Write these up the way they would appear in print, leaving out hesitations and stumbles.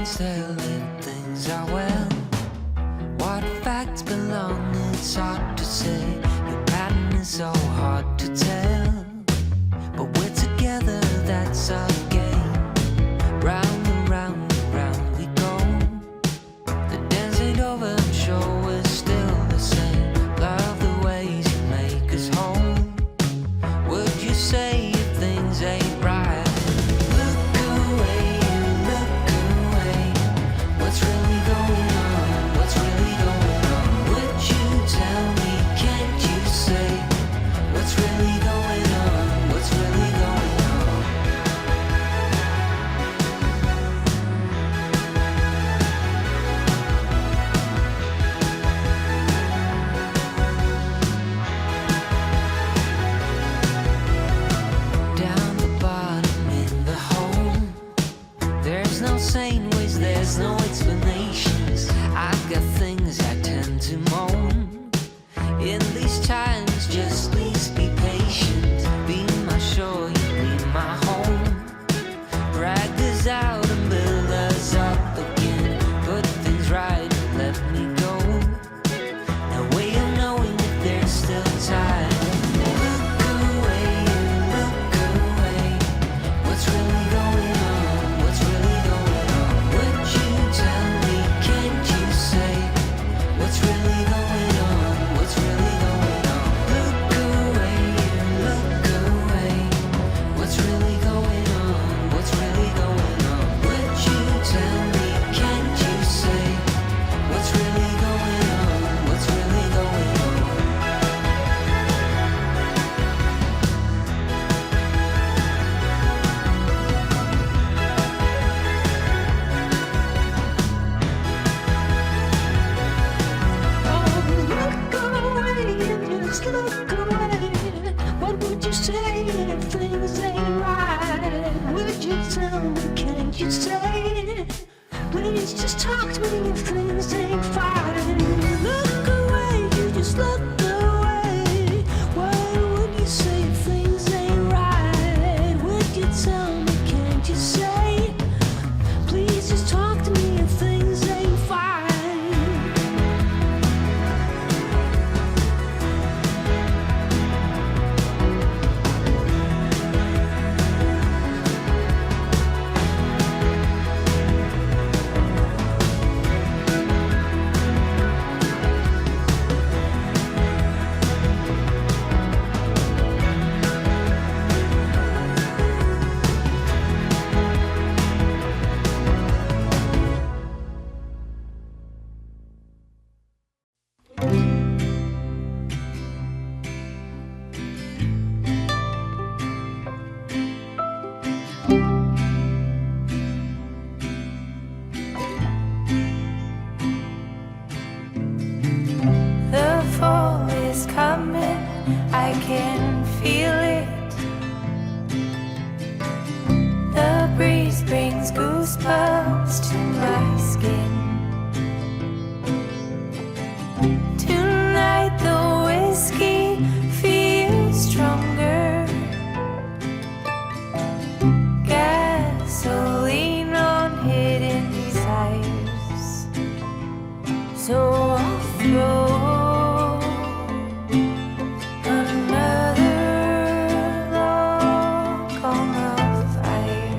minds tell if things are well. What facts belong, it's hard to say. Your pattern is so hard to tell, but we're together, that's our game. Round and round and round we go. The dance ain't over, I'm sure we're still the same. Love the ways you make us whole. Would you say if things ain't right? Look away, look away. What's really going on? What's really going on? Would you tell me, can't you say? What's really going on? What's really going on? Down the bottom in the hole, there's no sane ways, there's no explanations. I've got things I tend to moan. In these times, just please be patient. Be my shore, you be my home. Drag us out and build us up again. Put things right and let me go. No way of knowing if there's still time. Look away, look away. What's really going on? What's really going on? Would you tell me, can't you say? What's really going on? What's really going on? Look away, look away. What's really going on? What's really going on? Would you tell me, can't you say? What's really going on? What's really going on? Look away and just look away. What would you say if things ain't right? Would you tell me, can't you say? Please just talk to me if things ain't fine. Look away, you just look away. What would you say if things ain't right? Would you tell me, can't you say? Please just talk to me if things ain't fine. The fall is coming, I can feel it. The breeze brings goosebumps to my skin. Tonight the whiskey feels stronger. Gasoline on hidden desires. So I'll throw another log on the fire.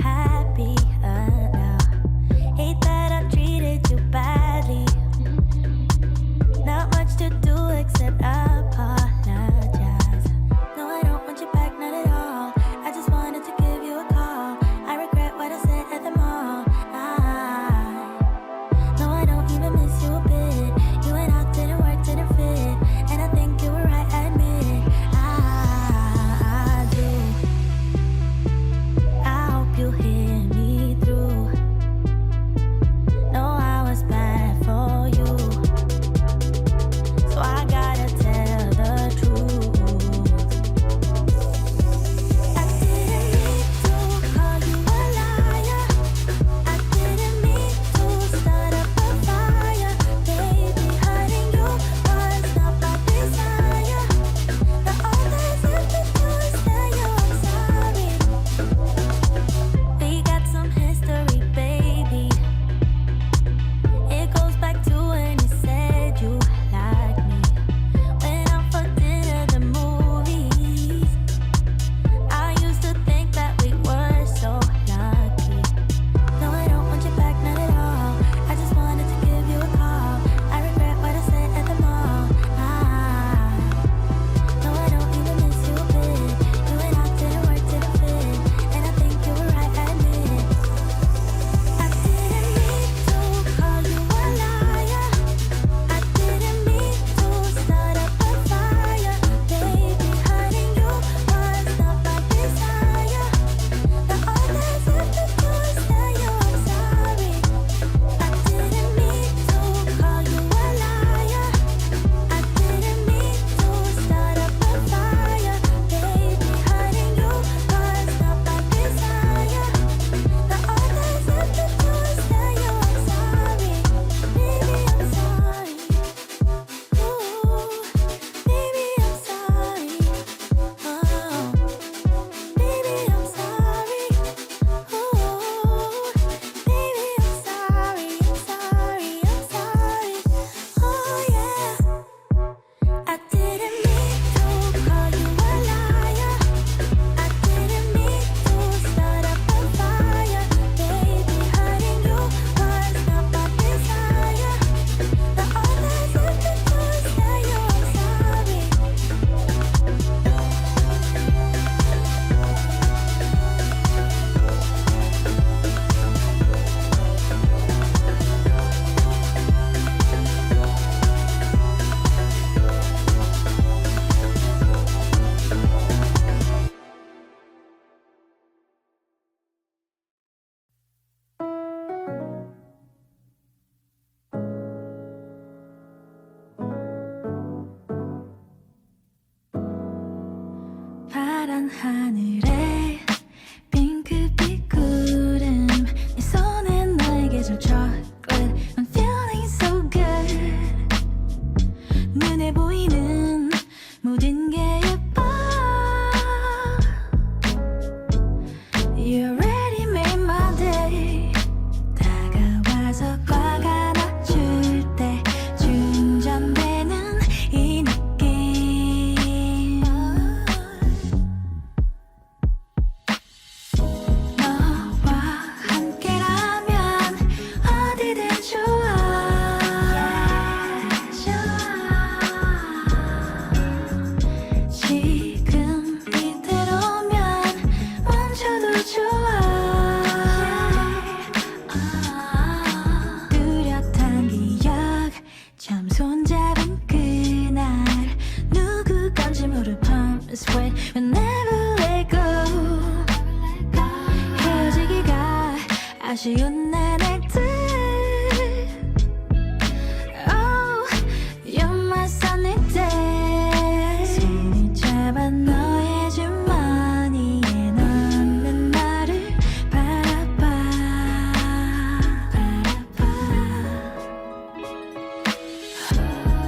happy now. Hate that I treated you badly. Not much to do except apologize. No, I don't want you back, not at all. I just wanted to give you a call. I regret what I said at the mall. No, I don't even miss you a bit. You and I didn't work, didn't fit. And I think you were right, I admit. I do. I hope you hear me through. No, I was bad for you. So I gotta tell the truth. I didn't mean to call you a liar. I didn't mean to start up a fire. Baby, hurting you was not my desire. The only thing to do is tell you I'm sorry. We got some history, baby. It goes back to when you said you like me. Went out for dinner, the movies. I used to think that we were so lucky. No, I don't want you back, not at all. I just wanted to give you a call. I regret what I said at the mall. No, I don't even miss you a bit. You and I didn't work, didn't fit. And I think you were right, I admit. I didn't mean to call you a liar. I didn't mean to start up a fire. Baby, hurting you was not my desire. The only thing to do is tell you I'm sorry. I didn't mean to call you a liar. I didn't mean to start up a fire. Baby, hurting you was not my desire. The only thing to do is tell you I'm sorry. Baby, I'm sorry. Ooh, baby, I'm sorry. Oh, baby, I'm sorry. Ooh, baby, I'm sorry. I'm sorry. I'm sorry. Oh yeah. I didn't mean to call you a liar. I didn't mean to start up a fire. Baby, hurting you was not my desire. The only thing to do is tell you I'm sorry. 파란 하늘에 핑크빛 구름 내 손에 너에게 줄 chocolate I'm feeling so good 눈에 보이는 모든 게 예뻐 You already made my day 다가와서 꽉 안아줄 때 충전되는 이 느낌 너와 함께라면 어디든 좋아 지금 이대로면 멈춰도 좋아 뚜렷한 기억 처음 손잡은 그날 누구 건지 모를 palm sweat We'll never let go 헤어지기가 아쉬운 나날들 Oh, you're my sunny day 손을 잡아 너의 주머니에 넣는 나를 바라봐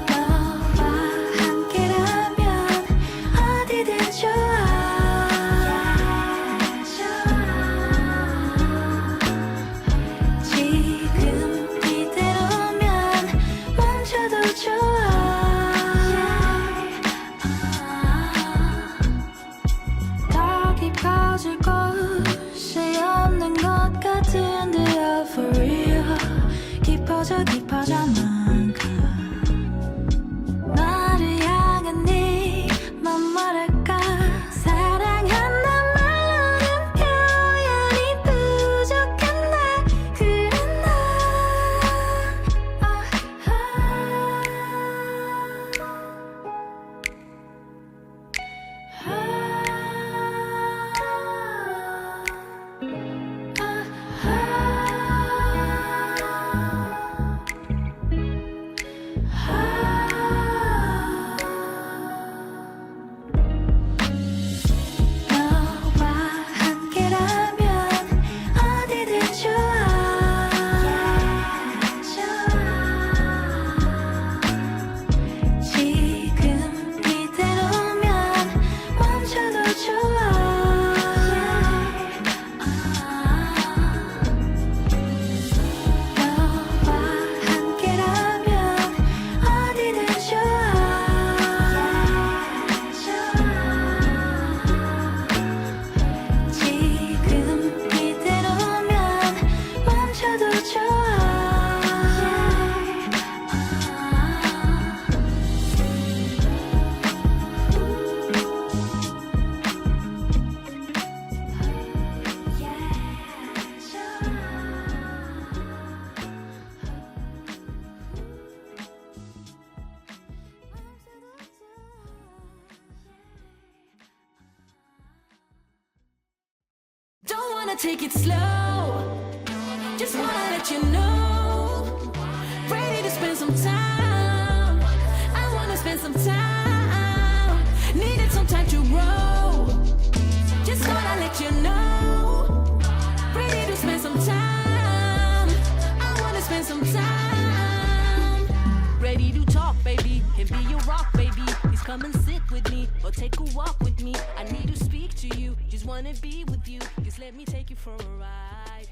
너와 함께라면 어디든 좋아 지금 to end it all for real. 깊어져만 가. 나를 향한 네 맘 뭐랄까. 사랑한단 말로는 표현이 부족한데 그래 너와 함께라면 어디든 좋아. 지금 이대로면 멈춰도 좋아. 너와 함께라면 어디든 좋아. 지금 이대로면 멈춰도 좋아. Don't wanna take it slow, just wanna let you know. Ready to spend some time, I wanna spend some time. Needed some time to grow, just wanna let you know. Ready to spend some time, I wanna spend some time. Ready to talk, baby, can be your rock, baby. Please come and sit with me, or take a walk with me. I need to speak to you, just wanna be with you. Just let me take you for a ride.